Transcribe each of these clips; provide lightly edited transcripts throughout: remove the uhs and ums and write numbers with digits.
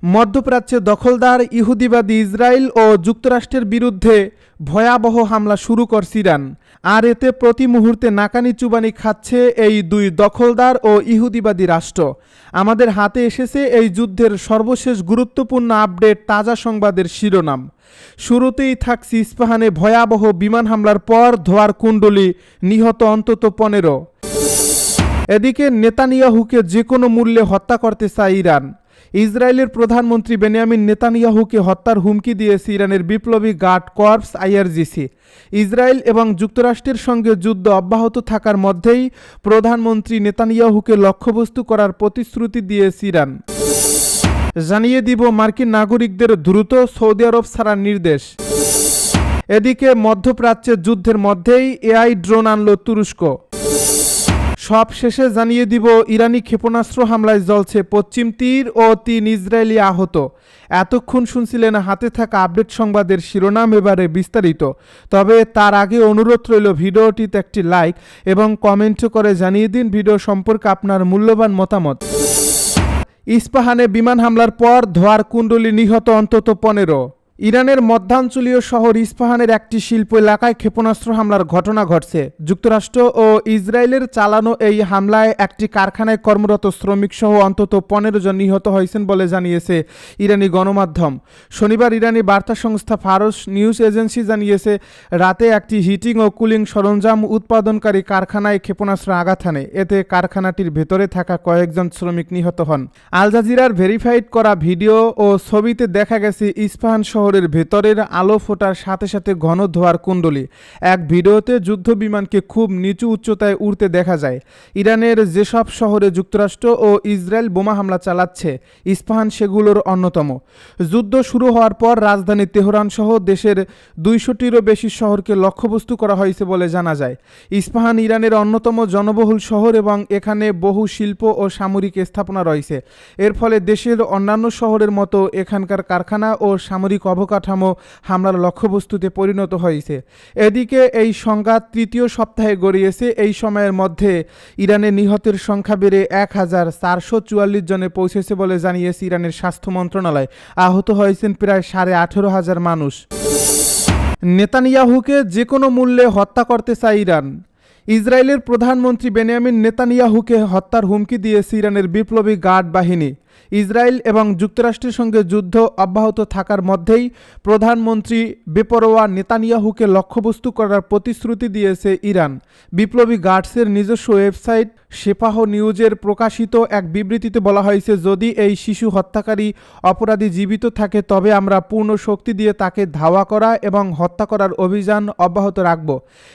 মধ্যপ্রাচ্যে দখলদার ইহুদিবাদী ইসরায়েল ও যুক্তরাষ্ট্রের বিরুদ্ধে ভয়াবহ হামলা শুরু করছে ইরান। আর এতে প্রতি মুহূর্তে নাকানি চুবানি খাচ্ছে এই দুই দখলদার ও ইহুদিবাদী রাষ্ট্র। আমাদের হাতে এসেছে এই যুদ্ধের সর্বশেষ গুরুত্বপূর্ণ আপডেট, তাজা সংবাদের শিরোনাম। শুরুতেই থাকছে ইস্পাহানে ভয়াবহ বিমান হামলার পর ধোঁয়ার কুণ্ডলী, নিহত অন্তত 15। এদিকে নেতানিয়াহুকে যে কোনো মূল্যে হত্যা করতে চায় ইরান। ইসরায়েলের প্রধানমন্ত্রী বেনিয়ামিন নেতানিয়াহুকে হত্যার হুমকি দিয়েছে ইরানের বিপ্লবী গার্ড কর্পস আইআরজিসি। ইসরায়েল এবং যুক্তরাষ্ট্রের সঙ্গে যুদ্ধ অব্যাহত থাকার মধ্যেই প্রধানমন্ত্রী নেতানিয়াহুকে লক্ষ্যবস্তু করার প্রতিশ্রুতি দিয়েছে ইরান। জানিয়ে দিব মার্কিন নাগরিকদের দ্রুত সৌদি আরব ছাড়ার নির্দেশ। এদিকে মধ্যপ্রাচ্যের যুদ্ধের মধ্যেই এআই ড্রোন আনল তুরস্ক। সব শেষে জানিয়ে দিব ইরানি ক্ষেপণাস্ত্র হামলায় জ্বলছে পশ্চিম তীর ও 3 ইসরায়েলি আহত। এতক্ষণ শুনছিলেন হাতে থাকা আপডেট সংবাদের শিরোনাম, এবারে বিস্তারিত। তবে তার আগে অনুরোধ রইল ভিডিওটিতে একটি লাইক এবং কমেন্ট করে জানিয়ে দিন ভিডিও সম্পর্কে আপনার মূল্যবান মতামত। ইস্পাহানে বিমান হামলার পর ধোঁয়ার কুণ্ডলী, নিহত অন্তত 15। ইরানের মধ্যাঞ্চলীয় শহর ইস্পাহানের একটি শিল্প এলাকায় ক্ষেপণাস্ত্র হামলার ঘটনা ঘটছে। যুক্তরাষ্ট্র ও ইসরায়েলের চালানো এই হামলায় একটি কারখানায় কর্মরত শ্রমিক সহ অন্তত 15 জন নিহত হয়েছেন বলে জানিয়েছে ইরানি গণমাধ্যম। শনিবার ইরানি বার্তা সংস্থা ফারস নিউজ এজেন্সি জানিয়েছে, রাতে একটি হিটিং ও কুলিং সরঞ্জাম উৎপাদনকারী কারখানায় ক্ষেপণাস্ত্র আঘাত হানে। এতে কারখানাটির ভেতরে থাকা কয়েকজন শ্রমিক নিহত হন। আল জাজিরার ভেরিফাইড করা ভিডিও ও ছবিতে দেখা গেছে ইস্পাহান শহরের ভেতরের আলো ফোটার সাথে সাথে ঘন ধোঁয়ার কুণ্ডলী। এক ভিডিওতে যুদ্ধ বিমানকে খুব নিচু উচ্চতায় উড়তে দেখা যায়। ইরানের যেসব শহরে যুক্তরাষ্ট্র ও ইসরায়েল বোমা হামলা চালাচ্ছে, ইস্পাহান সেগুলোর অন্যতম। যুদ্ধ শুরু হওয়ার পর রাজধানী তেহরান সহ দেশের 200টিরও বেশি শহরকে লক্ষ্যবস্তু করা হয়েছে বলে জানা যায়। ইস্পাহান ইরানের অন্যতম জনবহুল শহর এবং এখানে বহু শিল্প ও সামরিক স্থাপনা রয়েছে। এর ফলে দেশের অন্যান্য শহরের মতো এখানকার কারখানা ও সামরিক অবকাঠামো হামলার লক্ষ্যবস্তুতে পরিণত হয়েছে। এদিকে এই সংঘাত তৃতীয় সপ্তাহে গড়িয়েছে। এই সময়ের মধ্যে ইরানের নিহতের সংখ্যা বেড়ে 1444 জনে পৌঁছেছে বলে জানিয়েছে ইরানের স্বাস্থ্য মন্ত্রণালয়। আহত হয়েছেন প্রায় 18,500 মানুষ। নেতানিয়াহুকে যে কোনো মূল্যে হত্যা করতে চায় ইরান। ইসরায়েলের প্রধানমন্ত্রী বেনিয়ামিন নেতানিয়াহুকে হত্যার হুমকি দিয়েছে ইরানের বিপ্লবী গার্ড বাহিনী। ইসরায়েল এবং যুক্তরাষ্ট্রের সঙ্গে যুদ্ধ অব্যাহত থাকার মধ্যেই প্রধানমন্ত্রী বেপরোয়া নেতানিয়াহুকে লক্ষ্যবস্তু করার প্রতিশ্রুতি দিয়েছে ইরান। বিপ্লবী গার্ডসের নিজস্ব ওয়েবসাইট সেপাহ নিউজের প্রকাশিত এক বিবৃতিতে বলা হয়েছে, যদি এই শিশু হত্যাকারী অপরাধী জীবিত থাকে তবে আমরা পূর্ণ শক্তি দিয়ে তাকে ধাওয়া করা এবং হত্যা করার অভিযান অব্যাহত রাখব।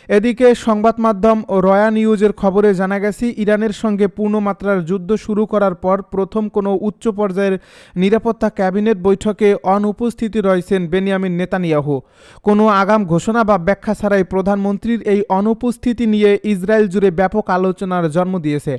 এদিকে সংবাদ মাধ্যম ও রয়া নিউজের খবরে জানা গেছে, ইরানের সঙ্গে পূর্ণমাত্রার যুদ্ধ শুরু করার পর প্রথম কোনো উচ্চ পর্যায়ের নিরাপত্তা ক্যাবিনেট বৈঠকে অনুপস্থিতি রয়েছেন বেনিয়ামিন নেতানিয়াহু। কোনো আগাম ঘোষণা বা ব্যাখ্যা ছাড়াই প্রধানমন্ত্রীর এই অনুপস্থিতি নিয়ে ইসরায়েল জুড়ে ব্যাপক আলোচনার জন্ম দিয়েছে।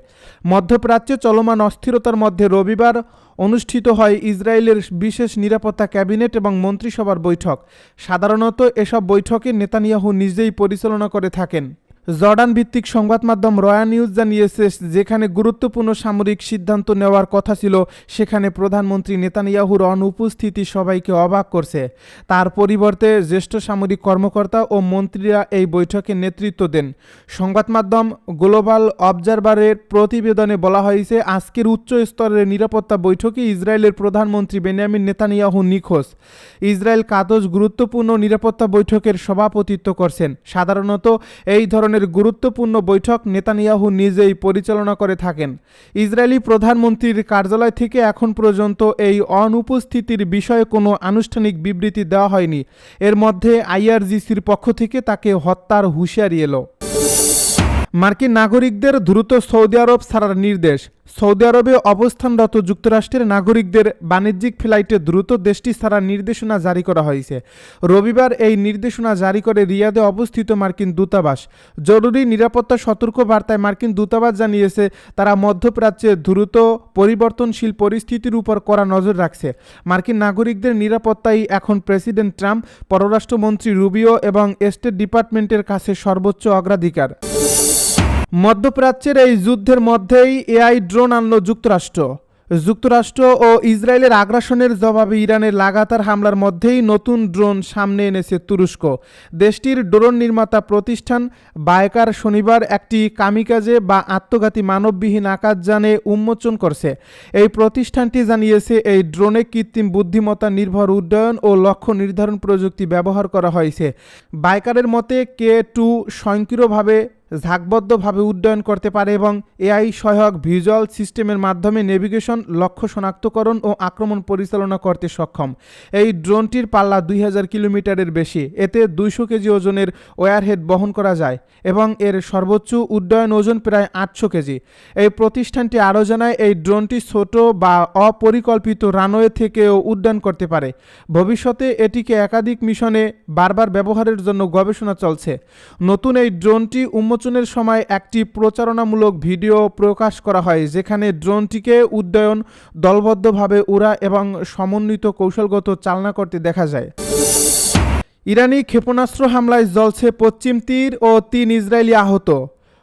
মধ্যপ্রাচ্যে চলমান অস্থিরতার মধ্যে রবিবার অনুষ্ঠিত হয় ইসরায়েলের বিশেষ নিরাপত্তা ক্যাবিনেট এবং মন্ত্রিসভার বৈঠক। সাধারণত এসব বৈঠকে নেতানিয়াহু নিজেই পরিচালনা করে থাকেন। জর্ডান ভিত্তিক সংবাদ মাধ্যম রয়া নিউজ জানিয়েছে, যেখানে গুরুত্বপূর্ণ সামরিক সিদ্ধান্ত নেওয়ার কথা ছিল সেখানে প্রধানমন্ত্রী নেতানিয়াহুর অনুপস্থিতি সবাইকে অবাক করছে। তার পরিবর্তে জ্যেষ্ঠ সামরিক কর্মকর্তা ও মন্ত্রীরা এই বৈঠকে নেতৃত্ব দেন। সংবাদ মাধ্যম গ্লোবাল অবজারভারের প্রতিবেদনে বলা হয়েছে, আজকের উচ্চ স্তরের নিরাপত্তা বৈঠকে ইসরায়েলের প্রধানমন্ত্রী বেনিয়ামিন নেতানিয়াহু নিখোঁজ। ইসরায়েল কাদস গুরুত্বপূর্ণ নিরাপত্তা বৈঠকের সভাপতিত্ব করছেন। সাধারণত এই ধরনের গুরুত্বপূর্ণ বৈঠক নেতানিয়াহু নিজেই পরিচালনা করে থাকেন। ইসরায়েলি প্রধানমন্ত্রীর কার্যালয় থেকে এখন পর্যন্ত এই অনুপস্থিতির বিষয়ে কোনো আনুষ্ঠানিক বিবৃতি দেওয়া হয়নি। এর মধ্যে আইআরজিসির পক্ষ থেকে তাকে হত্যার হুঁশিয়ারি এলো। মার্কিন নাগরিকদের দ্রুত সৌদি আরব ছাড়ার নির্দেশ। সৌদি আরবে অবস্থানরত যুক্তরাষ্ট্রের নাগরিকদের বাণিজ্যিক ফ্লাইটে দ্রুত দেশটি ছাড়ার নির্দেশনা জারি করা হয়েছে। রবিবার এই নির্দেশনা জারি করে রিয়াদে অবস্থিত মার্কিন দূতাবাস। জরুরি নিরাপত্তা সতর্ক বার্তায় মার্কিন দূতাবাস জানিয়েছে, তারা মধ্যপ্রাচ্যে দ্রুত পরিবর্তনশীল পরিস্থিতির উপর কড়া নজর রাখছে। মার্কিন নাগরিকদের নিরাপত্তাই এখন প্রেসিডেন্ট ট্রাম্প, পররাষ্ট্রমন্ত্রী রুবিও এবং স্টেট ডিপার্টমেন্টের কাছে সর্বোচ্চ অগ্রাধিকার। মধ্যপ্রাচ্যের এই যুদ্ধের মধ্যেই এআই ড্রোন আনল যুক্তরাষ্ট্র। যুক্তরাষ্ট্র ও ইসরায়েলের আগ্রাসনের জবাবে ইরানের লাগাতার হামলার মধ্যেই নতুন ড্রোন সামনে এনেছে তুরস্ক। দেশটির ড্রোন নির্মাতা প্রতিষ্ঠান বায়কার শনিবার একটি কামিকাজে বা আত্মঘাতী মানববিহীন আকাশযানে উন্মোচন করছে। এই প্রতিষ্ঠানটি জানিয়েছে, এই ড্রোনে কৃত্রিম বুদ্ধিমত্তা নির্ভর উড্ডয়ন ও লক্ষ্য নির্ধারণ প্রযুক্তি ব্যবহার করা হয়েছে। বায়কারের মতে K2 স্বয়ংক্রিয়ভাবে ঝাঁকবদ্ধভাবে উড্ডয়ন করতে পারে এবং এআই সহায়ক ভিজুয়াল সিস্টেমের মাধ্যমে নেভিগেশন, লক্ষ্য শনাক্তকরণ ও আক্রমণ পরিচালনা করতে সক্ষম। এই ড্রোনটির পাল্লা 2000 কিলোমিটারের বেশি। এতে 200 কেজি ওজনের ওয়ারহেড বহন করা যায় এবং এর সর্বোচ্চ উড্ডয়ন ওজন প্রায় 800 কেজি। এই প্রতিষ্ঠানটি আরও জানায়, এই ড্রোনটি ছোট বা অপরিকল্পিত রানওয়ে থেকেও উড্ডয়ন করতে পারে। ভবিষ্যতে এটিকে একাধিক মিশনে বারবার ব্যবহারের জন্য গবেষণা চলছে। নতুন এই ড্রোনটি উন্মোচনের সময় একটি প্রচারণামূলক ভিডিও প্রকাশ করা হয়, যেখানে ড্রোনটিকে উড্ডয়ন, দলবদ্ধভাবে উড়া এবং সমন্বিত কৌশলগত চালনা করতে দেখা যায়। ইরানি ক্ষেপণাস্ত্র হামলায় জ্বলছে পশ্চিম তীর ও 3 ইসরায়েলি আহত।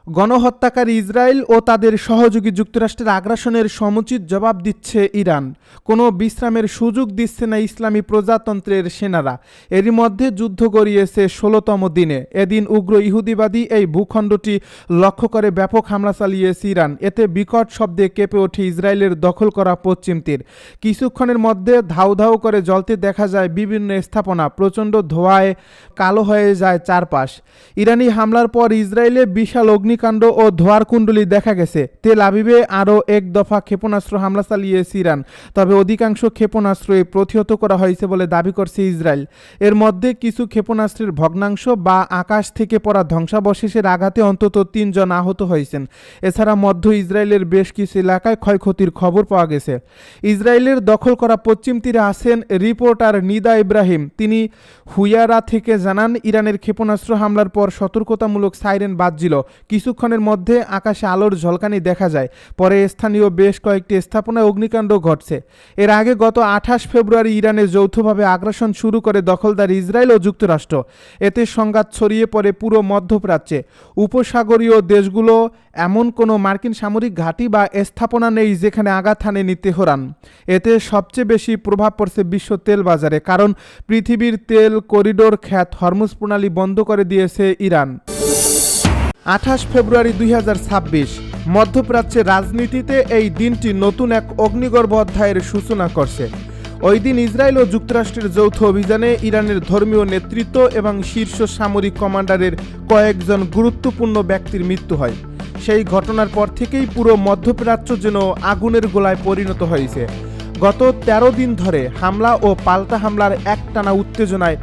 গণহত্যাকারী ইসরায়েল ও তাদের সহযোগী যুক্তরাষ্ট্রের আগ্রাসনের সমুচিত জবাব দিচ্ছে ইরান। কোনো বিশ্রামের সুযোগ দিচ্ছে না ইসলামী প্রজাতন্ত্রের সেনারা। এরই মধ্যে যুদ্ধ গড়িয়েছে 16তম দিনে। এদিন উগ্র ইহুদিবাদী এই ভূখণ্ডটি লক্ষ্য করে ব্যাপক হামলা চালিয়েছে ইরান। এতে বিকট শব্দে কেঁপে ওঠে ইসরায়েলের দখল করা পশ্চিম তীর। কিছুক্ষণের মধ্যে ধাউ ধাউ করে জ্বলতে দেখা যায় বিভিন্ন স্থাপনা। প্রচণ্ড ধোঁয়ায় কালো হয়ে যায় চারপাশ। ইরানি হামলার পর ইসরায়েলে বিশাল অগ্নিকাণ্ড ও ধোঁয়ার কুণ্ডলী দেখা গেছে। তেল আবিবে আরও এক দফা ক্ষেপণাস্ত্র হামলা চালিয়েছে ইরান। তবে অধিকাংশ ক্ষেপণাস্ত্রই প্রতিহত করা হয়েছে বলে দাবি করছে ইসরায়েল। এর মধ্যে কিছু ক্ষেপণাস্ত্রের ভগ্নাংশ বা আকাশ থেকে পড়া ধ্বংসাবশেষের আঘাতে অন্তত 3 জন আহত হয়েছেন। এছাড়া মধ্য ইসরায়েলের বেশ কিছু এলাকায় ক্ষয়ক্ষতির খবর পাওয়া গেছে। ইসরায়েলের দখল করা পশ্চিম তীরে আছেন রিপোর্টার নিদা ইব্রাহিম। তিনি হুয়ারা থেকে জানান, ইরানের ক্ষেপণাস্ত্র হামলার পর সতর্কতামূলক সাইরেন বাজছিল। কিছুক্ষণের মধ্যে আকাশে আলোর ঝলকানি দেখা যায়। পরে স্থানীয় বেশ কয়েকটি স্থাপনায় অগ্নিকাণ্ড ঘটছে। এর আগে গত 28 ফেব্রুয়ারি ইরানে যৌথভাবে আগ্রাসন শুরু করে দখলদার ইসরায়েল ও যুক্তরাষ্ট্র। এতে সংঘাত ছড়িয়ে পড়ে পুরো মধ্যপ্রাচ্যে। উপসাগরীয় দেশগুলো এমন কোনো মার্কিন সামরিক ঘাঁটি বা স্থাপনা নেই যেখানে আঘাত হানেনি তেহরান। এতে সবচেয়ে বেশি প্রভাব পড়ছে বিশ্ব তেল বাজারে, কারণ পৃথিবীর তেল করিডোর খ্যাত হরমুজ প্রণালী বন্ধ করে দিয়েছে ইরান। 28 ফেব্রুয়ারি 2026 মধ্যপ্রাচ্যের রাজনীতিতে এই দিনটি নতুন এক অগ্নিগর্ভ অধ্যায়ের সূচনা করছে। ওই দিন ইসরায়েল ও যুক্তরাষ্ট্রের যৌথ অভিযানে ইরানের ধর্মীয় নেতৃত্ব এবং শীর্ষ সামরিক কমান্ডারের কয়েকজন গুরুত্বপূর্ণ ব্যক্তির মৃত্যু হয়। সেই ঘটনার পর থেকেই পুরো মধ্যপ্রাচ্য যেন আগুনের গোলায় পরিণত হয়েছে। গত 13 দিন ধরে হামলা ও পাল্টা হামলার একটানা উত্তেজনায়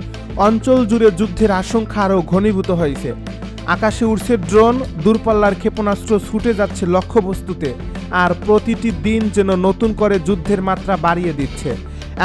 অঞ্চল জুড়ে যুদ্ধের আশঙ্কা আরও ঘনীভূত হয়েছে। আকাশে উড়ছে ড্রোন, দূরপাল্লার ক্ষেপণাস্ত্র ছুটে যাচ্ছে লক্ষ্যবস্তুতে, আর প্রতিটি দিন যেন নতুন করে যুদ্ধের মাত্রা বাড়িয়ে দিচ্ছে।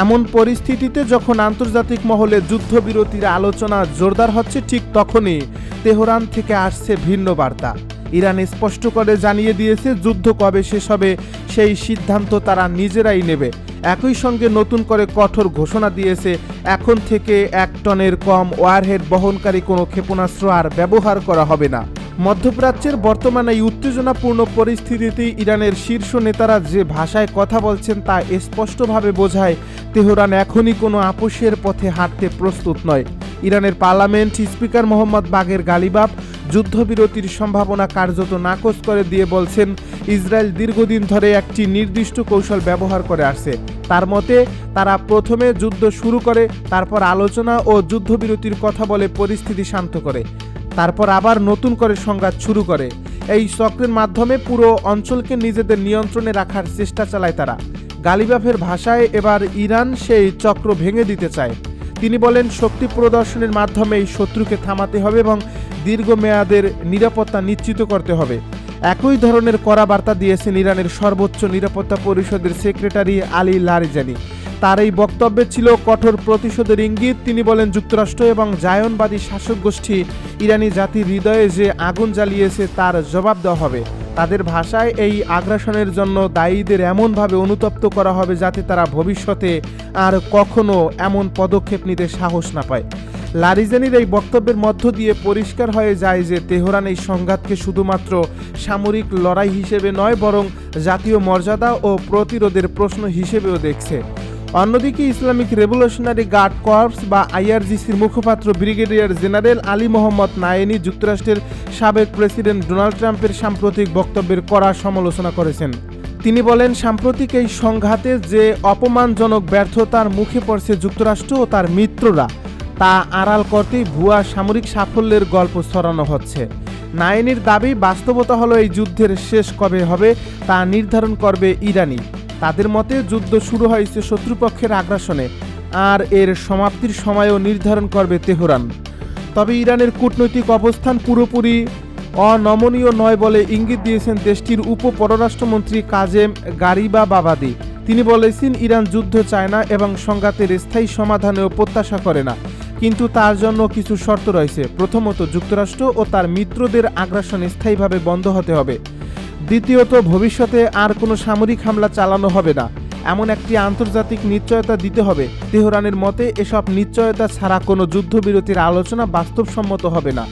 এমন পরিস্থিতিতে যখন আন্তর্জাতিক মহলে যুদ্ধবিরতির আলোচনা জোরদার হচ্ছে, ঠিক তখনই তেহরান থেকে আসছে ভিন্ন বার্তা। ইরান স্পষ্ট করে জানিয়ে দিয়েছে, যুদ্ধ কবে শেষ হবে সেই সিদ্ধান্ত তারা নিজেরাই নেবে। একই সঙ্গে নতুন করে কঠোর ঘোষণা দিয়েছে, এখন থেকে 1 টনের কম ওয়ারহেড বহনকারী কোনো ক্ষেপণাস্ত্র আর ব্যবহার করা হবে না। মধ্যপ্রাচ্যের বর্তমানে এই উত্তেজনাপূর্ণ পরিস্থিতিতে ইরানের শীর্ষ নেতারা যে ভাষায় কথা বলছেন তা স্পষ্টভাবে বোঝায় তেহরান এখনই কোনো আপোষের পথে হাঁটতে প্রস্তুত নয়। ইরানের পার্লামেন্ট স্পিকার মোহাম্মদ বাগের গালিবাফ যুদ্ধবিরতির সম্ভাবনা কার্যত নাকচ করে দিয়ে বলছেন, ইসরায়েল দীর্ঘদিন ধরে একটি নির্দিষ্ট কৌশল ব্যবহার করে আসছে। তার মতে, তারা প্রথমে যুদ্ধ শুরু করে, তারপর আলোচনা ও যুদ্ধবিরতির কথা বলে পরিস্থিতি শান্ত করে, তারপর আবার নতুন করে সংঘাত শুরু করে। এই চক্রের মাধ্যমে পুরো অঞ্চলকে নিজেদের নিয়ন্ত্রণে রাখার চেষ্টা চালায় তারা। গালিবাফের ভাষায় এবার ইরান সেই চক্র ভেঙে দিতে চায়। তিনি বলেন, শক্তি প্রদর্শনের মাধ্যমে এই শত্রুকে থামাতে হবে এবং দীর্ঘমেয়াদের নিরাপত্তা নিশ্চিত করতে হবে। একই ধরনের কড়া বার্তা দিয়েছেন ইরানের সর্বোচ্চ নিরাপত্তা পরিষদের সেক্রেটারি আলী লারিজানি। তার এই বক্তব্যে ছিল কঠোর প্রতিশোধের ইঙ্গিত। তিনি বলেন, যুক্তরাষ্ট্র এবং জায়নবাদী শাসক গোষ্ঠী ইরানি জাতির হৃদয়ে যে আগুন জ্বালিয়েছে তার জবাব দেওয়া হবে। তাদের ভাষায়, এই আগ্রাসনের জন্য দায়ীদের এমনভাবে অনুতপ্ত করা হবে যাতে তারা ভবিষ্যতে আর কখনো এমন পদক্ষেপ নিতে সাহস না পায়। লারিজানির এই বক্তব্যের মধ্য দিয়ে পরিষ্কার হয়ে যায় যে তেহরান এই সংঘাতকে শুধুমাত্র সামরিক লড়াই হিসেবে নয়, বরং জাতীয় মর্যাদা ও প্রতিরোধের প্রশ্ন হিসেবেও দেখছে। অন্যদিকে ইসলামিক রেভলিউশনারি গার্ড কর্পস বা আইআরজিসির মুখপাত্র ব্রিগেডিয়ার জেনারেল আলী মোহাম্মদ নায়েনি যুক্তরাষ্ট্রের সাবেক প্রেসিডেন্ট ডোনাল্ড ট্রাম্পের সাম্প্রতিক বক্তব্যের কড়া সমালোচনা করেছেন। তিনি বলেন, সাম্প্রতিক এই সংঘাতে যে অপমানজনক ব্যর্থতার মুখে পড়ছে যুক্তরাষ্ট্র ও তার মিত্ররা, তা আড়াল করতেই ভুয়া সামরিক সাফল্যের গল্প ছড়ানো হচ্ছে। নায়েনির দাবি, বাস্তবতা হলো এই যুদ্ধের শেষ কবে হবে তা নির্ধারণ করবে ইরানি। তাদের মতে যুদ্ধ শুরু হয়েছে শত্রুপক্ষের আগ্রাসনে, আর এর সমাপ্তির সময়ও নির্ধারণ করবে তেহরান। তবে ইরানের কূটনৈতিক অবস্থান পুরোপুরি অনমনীয় নয় বলে ইঙ্গিত দিয়েছেন দেশটির উপপররাষ্ট্রমন্ত্রী কাজেম গারিবাবাদি। তিনি বলেছেন, ইরান যুদ্ধ চায় না এবং সংঘাতের স্থায়ী সমাধানেও প্রত্যাশা করে না, কিন্তু তার জন্য কিছু শর্ত রয়েছে। প্রথমত, যুক্তরাষ্ট্র ও তার মিত্রদের আগ্রাসন স্থায়ীভাবে বন্ধ হতে হবে। দ্বিতীয়ত, ভবিষ্যতে আর কোনো সামরিক হামলা চালানো হবে না, এমন একটি আন্তর্জাতিক নিশ্চয়তা দিতে হবে। তেহরানের মতে এসব নিশ্চয়তা ছাড়া কোনো যুদ্ধবিরতির আলোচনা বাস্তবসম্মত হবে না।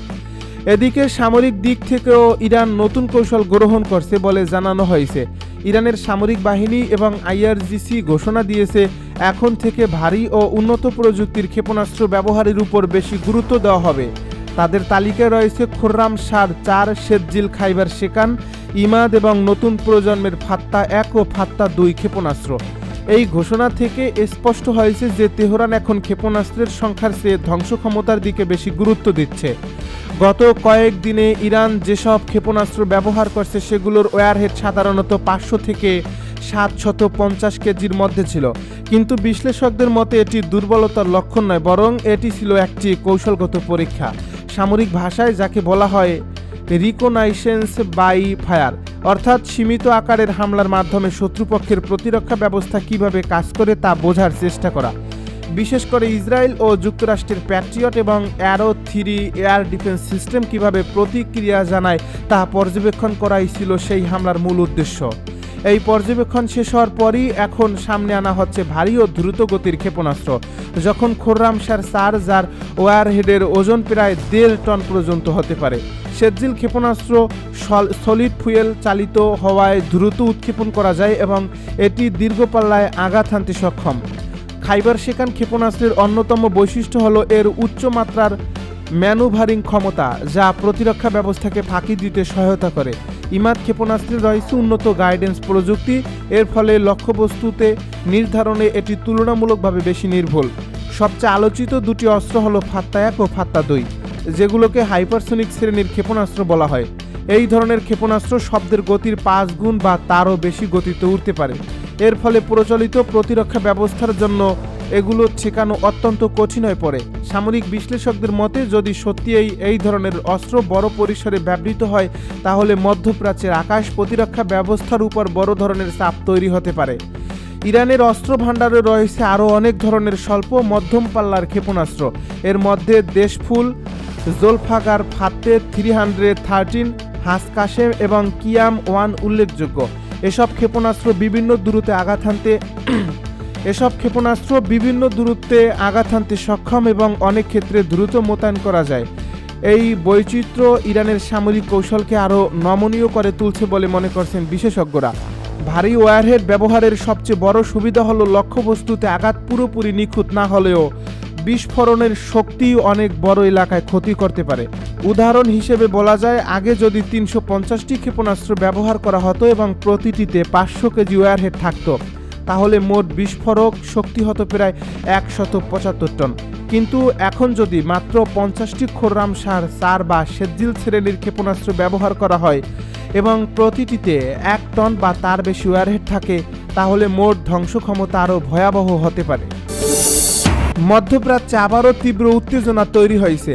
এদিকে সামরিক দিক থেকেও ইরান নতুন কৌশল গ্রহণ করছে বলে জানানো হয়েছে। ইরানের সামরিক বাহিনী এবং আইআরজিসি ঘোষণা দিয়েছে, এখন থেকে ভারী ও উন্নত প্রযুক্তির ক্ষেপণাস্ত্র ব্যবহারের উপর বেশি গুরুত্ব দেওয়া হবে। তাদের তালিকায় রয়েছে খোররাম-4, শেরজিল খাইবার শেকান, ইমাদ এবং নতুন প্রজন্মের ফাত্তা-1 ও ফাত্তা-2 ক্ষেপণাস্ত্র। এই ঘোষণা থেকে স্পষ্ট হয়েছে যে তেহরান এখন ক্ষেপণাস্ত্রের সংখ্যার চেয়ে ধ্বংস ক্ষমতার দিকে বেশি গুরুত্ব দিচ্ছে। গত কয়েকদিনে ইরান যেসব ক্ষেপণাস্ত্র ব্যবহার করছে সেগুলোর ওয়ারহেড সাধারণত 500 থেকে 750 কেজির মধ্যে ছিল, কিন্তু বিশ্লেষকদের মতে এটি দুর্বলতার লক্ষণ নয়, বরং এটি ছিল একটি কৌশলগত পরীক্ষা। সামরিক ভাষায় যাকে বলা হয় রিকনাইসেন্স বাই ফায়ার, অর্থাৎ সীমিত আকারের হামলার মাধ্যমে শত্রুপক্ষের প্রতিরক্ষা ব্যবস্থা কিভাবে কাজ করে তা বোঝার চেষ্টা করা। বিশেষ করে ইসরায়েল ও যুক্তরাষ্ট্রের প্যাট্রিয়ট এবং অ্যারো 3 এয়ার ডিফেন্স সিস্টেম কিভাবে প্রতিক্রিয়া জানায় তা পর্যবেক্ষণ করাই ছিল সেই হামলার মূল উদ্দেশ্য। এই পর্যবেক্ষণ শেষ হওয়ার পরই এখন সামনে আনা হচ্ছে ভারী ও দ্রুত গতির ক্ষেপণাস্ত্র। যখন খোররাম-4, যার ওয়ারহেডের ওজন প্রায় 1.5 টন পর্যন্ত হতে পারে। শেরজিল ক্ষেপণাস্ত্র সলিড ফুয়েল চালিত হওয়ায় দ্রুত উৎক্ষেপণ করা যায় এবং এটি দীর্ঘ পাল্লায় আঘাত হানতে সক্ষম। খাইবার শেকান ক্ষেপণাস্ত্রের অন্যতম বৈশিষ্ট্য হলো এর উচ্চমাত্রার ম্যানুভারিং ক্ষমতা, যা প্রতিরক্ষা ব্যবস্থাকে ফাঁকি দিতে সহায়তা করে। ইমাদ ক্ষেপণাস্ত্রের রয়েছে উন্নত গাইডেন্স প্রযুক্তি, এর ফলে লক্ষ্যবস্তুতে নির্ধারণে এটি তুলনামূলকভাবে বেশি নির্ভুল। সবচেয়ে আলোচিত দুটি অস্ত্র হলো ফাত্তা-1 ও ফাত্তা-2, যেগুলোকে হাইপারসোনিক শ্রেণীর ক্ষেপণাস্ত্র বলা হয়। এই ধরনের ক্ষেপণাস্ত্র শব্দের গতির 5 গুণ বা তারও বেশি গতিতে উড়তে পারে। এর ফলে প্রচলিত প্রতিরক্ষা ব্যবস্থার জন্য এগুলো ঠেকানো অত্যন্ত কঠিন হয়ে পড়ে। সামরিক বিশ্লেষকদের মতে, যদি সত্যি এই ধরনের অস্ত্র বড় পরিসরে ব্যবহৃত হয়, তাহলে মধ্যপ্রাচ্যের আকাশ প্রতিরক্ষা ব্যবস্থার উপর বড় ধরনের চাপ তৈরি হতে পারে। ইরানের অস্ত্র ভাণ্ডারে রয়েছে আরও অনেক ধরনের স্বল্প মধ্যম পাল্লার ক্ষেপণাস্ত্র। এর মধ্যে দেশফুল, জোলফাগার, ফাত্তে 313, হাসকাশেম এবং কিয়াম-1 উল্লেখযোগ্য। এসব ক্ষেপণাস্ত্র বিভিন্ন দূরত্বে আঘাত হানতে সক্ষম এবং অনেক ক্ষেত্রে দ্রুত মোতায়েন করা যায়। এই বৈচিত্র্য ইরানের সামরিক কৌশলকে আরও নমনীয় করে তুলছে বলে মনে করছেন বিশেষজ্ঞরা। ভারী ওয়ারহেড ব্যবহারের সবচেয়ে বড় সুবিধা হলো লক্ষ্যবস্তুতে আঘাত পুরোপুরি নিখুঁত না হলেও বিস্ফোরণের শক্তি অনেক বড় এলাকায় ক্ষতি করতে পারে। উদাহরণ হিসেবে বলা যায়, আগে যদি 350টি ক্ষেপণাস্ত্র ব্যবহার করা হতো এবং প্রতিটিতে 500 কেজি ওয়ারহেড থাকতো, তাহলে মোট বিস্ফোরক শক্তি হতো প্রায় 175 টন। কিন্তু এখন যদি মাত্র 50টি খোররাম-4 বা শেরজিল শ্রেণীর ক্ষেপণাস্ত্র ব্যবহার করা হয় এবং প্রতিটিতে 1 টন বা তার বেশি ওয়ারহেড থাকে, তাহলে মোট ধ্বংস ক্ষমতা আরও ভয়াবহ হতে পারে। মধ্যপ্রাচ্যে আবারও তীব্র উত্তেজনা তৈরি হয়েছে।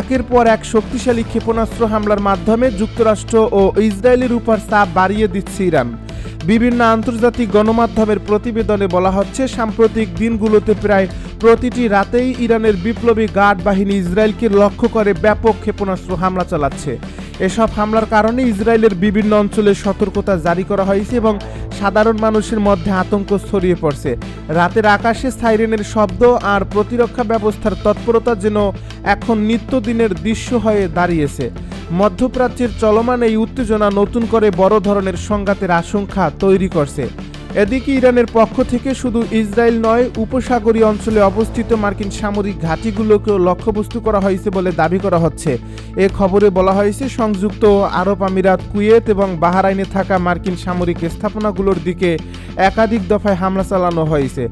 একের পর এক শক্তিশালী ক্ষেপণাস্ত্র হামলার মাধ্যমে যুক্তরাষ্ট্র ও ইসরায়েলের উপর চাপ বাড়িয়ে দিচ্ছে ইরান। বিভিন্ন আন্তর্জাতিক গণমাধ্যমের প্রতিবেদনে বলা হচ্ছে, সাম্প্রতিক দিনগুলোতে প্রায় প্রতিটি রাতেই ইরানের বিপ্লবী গার্ড বাহিনী ইসরায়েলকে লক্ষ্য করে ব্যাপক ক্ষেপণাস্ত্র হামলা চালাচ্ছে। এসব হামলার কারণে ইসরায়েলের বিভিন্ন অঞ্চলে সতর্কতা জারি করা হয়েছে এবং সাধারণ মানুষের মধ্যে আতঙ্ক ছড়িয়ে পড়ছে। রাতের আকাশে সাইরেনের শব্দ আর প্রতিরক্ষা ব্যবস্থার তৎপরতা যেন এখন নিত্যদিনের দৃশ্য হয়ে দাঁড়িয়েছে। মধ্যপ্রাচ্যের চলমান এই উত্তেজনা নতুন করে বড় ধরনের সংঘাতের আশঙ্কা তৈরি করছে। এদিকে ইরানের পক্ষ থেকে শুধু ইসরায়েল নয়, উপসাগরীয় অঞ্চলে অবস্থিত মার্কিন সামরিক ঘাঁটিগুলোকেও লক্ষ্যবস্তু করা হয়েছে বলে দাবি করা হচ্ছে। এ খবরে বলা হয়েছে সংযুক্ত আরব আমিরাত, কুয়েত এবং বাহরাইনে থাকা মার্কিন সামরিক স্থাপনাগুলোর দিকে একাধিক দফায় হামলা চালানো হয়েছে।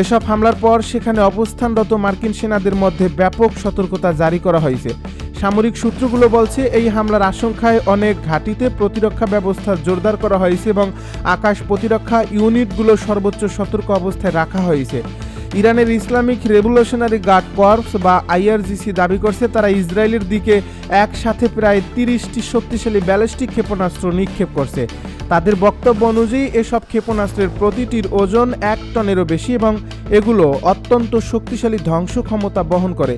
এসব হামলার পর সেখানে অবস্থানরত মার্কিন সেনাদের মধ্যে ব্যাপক সতর্কতা জারি করা হয়েছে। সামরিক সূত্রগুলো বলছে এই হামলার আশঙ্কায় অনেক ঘাঁটিতে প্রতিরক্ষা ব্যবস্থা জোরদার করা হয়েছে এবং আকাশ প্রতিরক্ষা ইউনিটগুলো সর্বোচ্চ সতর্ক অবস্থায় রাখা হয়েছে। ইরানের ইসলামিক রেভলিউশনারি গার্ড কর্পস বা আইআরজিসি দাবি করছে তারা ইসরায়েলের দিকে একসাথে প্রায় 30টি শক্তিশালী ব্যালিস্টিক ক্ষেপণাস্ত্র নিক্ষেপ করছে। তাদের বক্তব্য অনুযায়ী এসব ক্ষেপণাস্ত্রের প্রতিটির ওজন 1 টনেরও বেশি এবং এগুলো অত্যন্ত শক্তিশালী ধ্বংস ক্ষমতা বহন করে।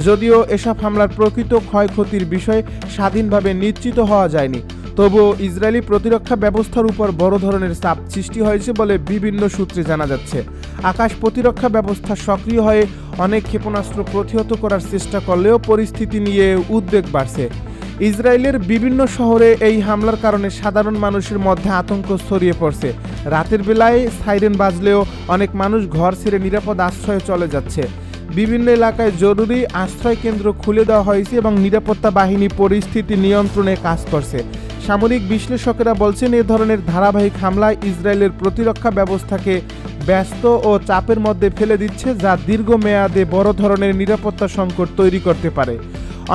যদিও এসব হামলার প্রকৃত ক্ষয়ক্ষতির বিষয়ে স্বাধীনভাবে নিশ্চিত হওয়া যায়নি, তবুও ইসরায়েলি প্রতিরক্ষা ব্যবস্থার উপর বড় ধরনের চাপ সৃষ্টি হয়েছে বলে বিভিন্ন সূত্রে জানা যাচ্ছে। আকাশ প্রতিরক্ষা ব্যবস্থা সক্রিয় হয়ে অনেক ক্ষেপণাস্ত্র প্রতিহত করার চেষ্টা করলেও পরিস্থিতি নিয়ে উদ্বেগ বাড়ছে। ইসরায়েলের বিভিন্ন শহরে এই হামলার কারণে সাধারণ মানুষের মধ্যে আতঙ্ক ছড়িয়ে পড়ছে। রাতের বেলায় সাইরেন বাজলেও অনেক মানুষ ঘর ছেড়ে নিরাপদ আশ্রয়ে চলে যাচ্ছে। বিভিন্ন এলাকায় জরুরি আশ্রয় কেন্দ্র খুলে দেওয়া হয়েছে এবং নিরাপত্তা বাহিনী পরিস্থিতি নিয়ন্ত্রণে কাজ করছে। সামরিক বিশ্লেষকেরা বলছেন এ ধরনের ধারাবাহিক হামলায় ইসরায়েলের প্রতিরক্ষা ব্যবস্থাকে ব্যস্ত ও চাপের মধ্যে ফেলে দিচ্ছে, যা দীর্ঘমেয়াদে বড় ধরনের নিরাপত্তা সংকট তৈরি করতে পারে।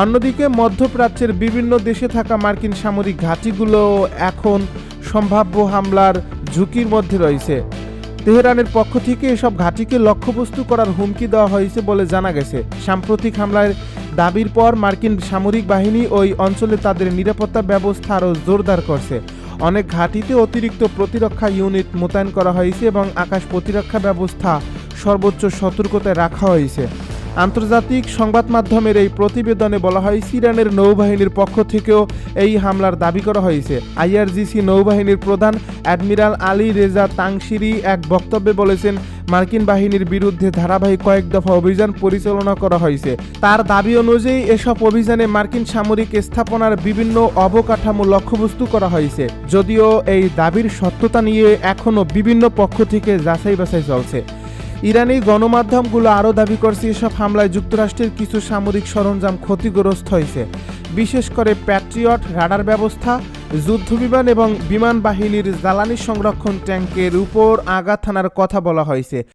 অন্যদিকে মধ্যপ্রাচ্যের বিভিন্ন দেশে থাকা মার্কিন সামরিক ঘাঁটিগুলো এখন সম্ভাব্য হামলার ঝুঁকির মধ্যে রয়েছে। তেহরানের পক্ষ থেকে এসব ঘাঁটিকে লক্ষ্যবস্তু করার হুমকি দেওয়া হয়েছে বলে জানা গেছে। সাম্প্রতিক হামলার দাবির পর মার্কিন সামরিক বাহিনী ওই অঞ্চলে তাদের নিরাপত্তা ব্যবস্থা আরও জোরদার করছে। অনেক ঘাঁটিতে অতিরিক্ত প্রতিরক্ষা ইউনিট মোতায়েন করা হয়েছে এবং আকাশ প্রতিরক্ষা ব্যবস্থা সর্বোচ্চ সতর্কতায় রাখা হয়েছে। আন্তর্জাতিক সংবাদ মাধ্যমের এই প্রতিবেদনে বলা হয় ইরানের নৌবাহিনীর পক্ষ থেকেও এই হামলার দাবি করা হয়েছে। আইআরজিসি নৌবাহিনীর প্রধান অ্যাডমিরাল আলী রেজা তাংশিরি এক বক্তব্যে বলেছেন মার্কিন বাহিনীর বিরুদ্ধে ধারাবাহিক কয়েক দফা অভিযান পরিচালনা করা হয়েছে। তার দাবি অনুযায়ী এসব অভিযানে মার্কিন সামরিক স্থাপনার বিভিন্ন অবকাঠামো লক্ষ্যবস্তু করা হয়েছে। যদিও এই দাবির সত্যতা নিয়ে এখনও বিভিন্ন পক্ষ থেকে যাচাই বাছাই চলছে। ইরানি গণমাধ্যমগুলো আরও দাবি করছে এসব হামলায় যুক্তরাষ্ট্রের কিছু সামরিক সরঞ্জাম ক্ষতিগ্রস্ত হয়েছে, বিশেষ করে প্যাট্রিয়ট রাডার ব্যবস্থা, যুদ্ধবিমান এবং বিমান বাহিনীর জ্বালানি সংরক্ষণ ট্যাঙ্কের উপর আঘাত হানার কথা বলা হয়েছে।